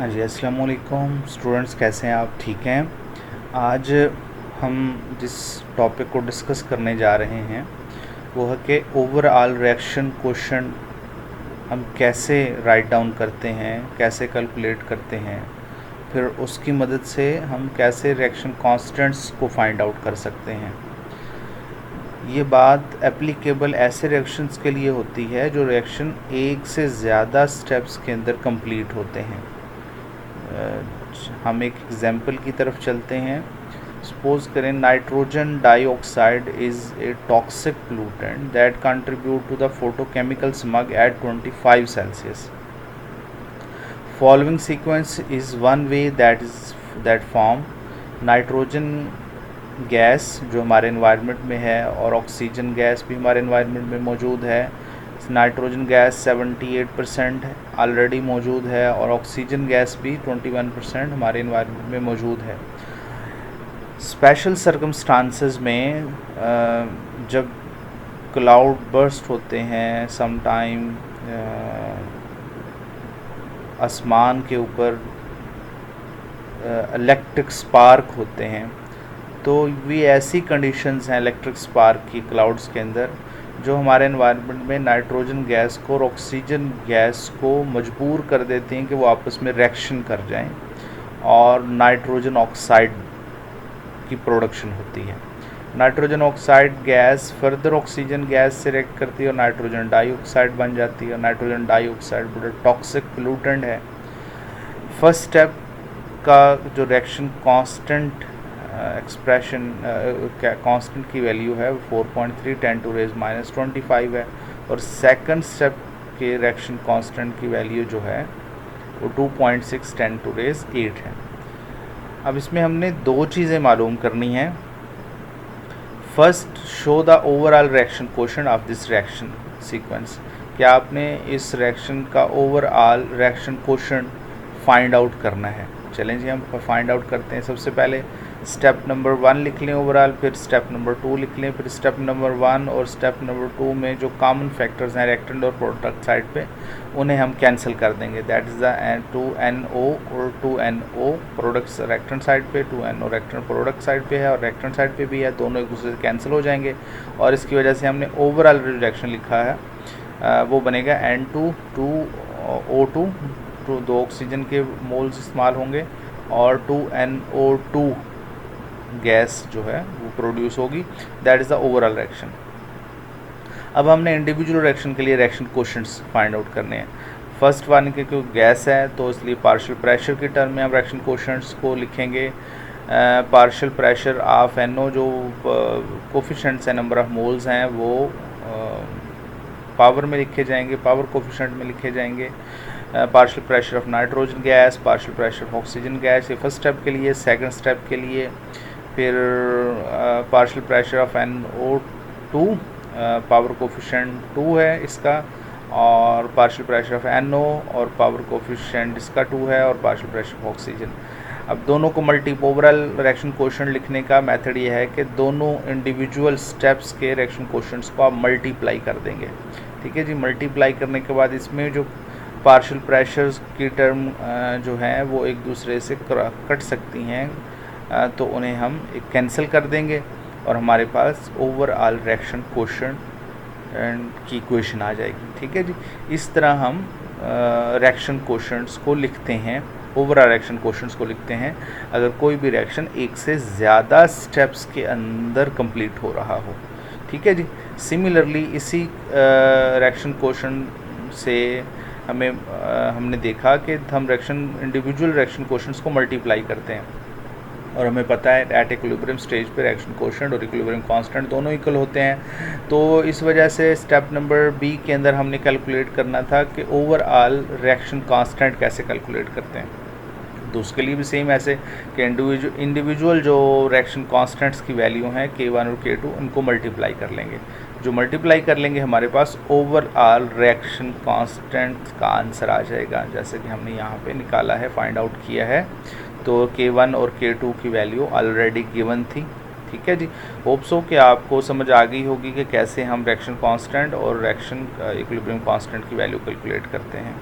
हाँ जी, अस्सलाम वालेकुम स्टूडेंट्स, कैसे हैं आप? ठीक हैं। आज हम जिस टॉपिक को डिस्कस करने जा रहे हैं वो है कि ओवरऑल रिएक्शन क्वेश्चन हम कैसे राइट डाउन करते हैं, कैसे कैलकुलेट करते हैं, फिर उसकी मदद से हम कैसे रिएक्शन कांस्टेंट्स को फाइंड आउट कर सकते हैं। ये बात एप्लीकेबल ऐसे रिएक्शंस के लिए होती है जो रिएक्शन एक से ज़्यादा स्टेप्स के अंदर कंप्लीट होते हैं। हम एक एग्जाम्पल की तरफ चलते हैं। सपोज करें nitrogen dioxide is a toxic pollutant that contribute to the photochemical smog at 25 Celsius. Following sequence is one way that form nitrogen gas जो हमारे इन्वायरमेंट में है और ऑक्सीजन गैस भी हमारे इन्वायरमेंट में मौजूद है। नाइट्रोजन गैस 78% ऑलरेडी मौजूद है और ऑक्सीजन गैस भी 21% हमारे इन्वायरमेंट में मौजूद है। स्पेशल सर्कमस्टांसेस में जब क्लाउड बर्स्ट होते हैं, समटाइम आसमान के ऊपर इलेक्ट्रिक स्पार्क होते हैं, तो ये ऐसी कंडीशंस हैं इलेक्ट्रिक स्पार्क की क्लाउड्स के अंदर जो हमारे एनवायरनमेंट में नाइट्रोजन गैस को और ऑक्सीजन गैस को मजबूर कर देती हैं कि वो आपस में रिएक्शन कर जाएं और नाइट्रोजन ऑक्साइड की प्रोडक्शन होती है। Nitrogen oxide gas further oxygen gas से रिएक्ट करती है और नाइट्रोजन डाइऑक्साइड बन जाती है। नाइट्रोजन डाइऑक्साइड बड़ा टॉक्सिक पोल्यूटेंट है। फर्स्ट स्टेप का जो रिएक्शन कांस्टेंट एक्सप्रेशन कांस्टेंट की वैल्यू है 4.3 10⁻⁻25 है और सेकंड स्टेप के रिएक्शन कांस्टेंट की वैल्यू जो है वो 2.6 10⁸ है। अब इसमें हमने दो चीज़ें मालूम करनी हैं। First, show the overall reaction quotient of this reaction sequence. क्या आपने इस रिएक्शन का overall reaction quotient find out करना है। चलें जी, हम फाइंड आउट करते हैं। सबसे पहले स्टेप नंबर 1 लिख लें ओवरऑल, फिर स्टेप नंबर 2 लिख लें, फिर स्टेप नंबर 1 और स्टेप नंबर 2 में जो कॉमन फैक्टर्स हैं रिएक्टेंट और प्रोडक्ट साइड पे उन्हें हम कैंसिल कर देंगे। दैट इज़ द 2NO और 2NO प्रोडक्ट्स रिएक्टेंट साइड पे, 2NO रिएक्टेंट प्रोडक्ट साइड पे है और रिएक्टेंट साइड पे भी है, दोनों एक दूसरे से कैंसिल हो जाएंगे और इसकी वजह से हमने ओवरऑल रिएक्शन लिखा है वो बनेगा N2 2O2, तो 2 ऑक्सीजन के मोल्स इस्तेमाल होंगे और 2NO2 गैस जो है वो प्रोड्यूस होगी। That is the overall reaction. अब हमने इंडिविजुअल रिएक्शन के लिए रिएक्शन क्वोशंट्स फाइंड आउट करने हैं। फर्स्ट वन के क्योंकि गैस है तो इसलिए पार्शियल प्रेशर के टर्म में हम रिएक्शन क्वोशंट्स को लिखेंगे। पार्शियल प्रेशर ऑफ NO जो कोफिशिएंट्स है, नंबर ऑफ मोल्स हैं, वो पावर में लिखे जाएंगे, पावर कोफिशिएंट में लिखे जाएंगे। Partial pressure of nitrogen gas, partial pressure of oxygen gas, ये फर्स्ट स्टेप के लिए। सेकंड स्टेप के लिए फिर partial pressure of NO2, power coefficient 2 है इसका, और पार्शियल प्रेशर ऑफ NO और पावर कोफिशिएंट इसका 2 है, और पार्शियल प्रेशर ऑफ ऑक्सीजन। अब दोनों को ओवरऑल रिएक्शन क्वोशंट लिखने का मेथड ये है कि दोनों इंडिविजुअल स्टेप्स के रिएक्शन क्वोशंट्स को आप मल्टीप्लाई कर देंगे। ठीक है जी। मल्टीप्लाई करने के बाद इसमें जो पार्शियल प्रेशर्स की टर्म जो हैं वो एक दूसरे से कट सकती हैं, तो उन्हें हम कैंसिल कर देंगे और हमारे पास ओवरऑल रिएक्शन क्वोशंट की इक्वेशन आ जाएगी। ठीक है जी। इस तरह हम रिएक्शन क्वोशंट्स को लिखते हैं, ओवरऑल रिएक्शन क्वोशंट्स को लिखते हैं अगर कोई भी रिएक्शन एक से ज़्यादा स्टेप्स के अंदर कंप्लीट हो रहा हो। ठीक है जी। सिमिलरली इसी रिएक्शन क्वोशंट से हमने देखा कि हम इंडिविजुअल रिएक्शन क्वोशंट्स को मल्टीप्लाई करते हैं और हमें पता है एट इक्विलिब्रियम स्टेज पे रिएक्शन क्वोशंट और इक्विलिब्रियम कांस्टेंट दोनों इक्वल होते हैं। तो इस वजह से स्टेप नंबर B के अंदर हमने कैलकुलेट करना था कि ओवरऑल रिएक्शन कांस्टेंट कैसे कैलकुलेट करते हैं। तो उसके लिए भी सेम ऐसे कि इंडिविजुअल जो रिएक्शन कांस्टेंट्स की वैल्यू हैं K1 और K2 उनको मल्टीप्लाई कर लेंगे। जो मल्टीप्लाई कर लेंगे हमारे पास ओवरऑल रिएक्शन कांस्टेंट का आंसर आ जाएगा, जैसे कि हमने यहाँ पे निकाला है, फाइंड आउट किया है। तो K1 और K2 की वैल्यू ऑलरेडी गिवन थी। ठीक है जी। होप सो कि आपको समझ आ गई होगी कि कैसे हम रिएक्शन कांस्टेंट और रिएक्शन इक्विलिब्रियम कांस्टेंट की वैल्यू कैलकुलेट करते हैं।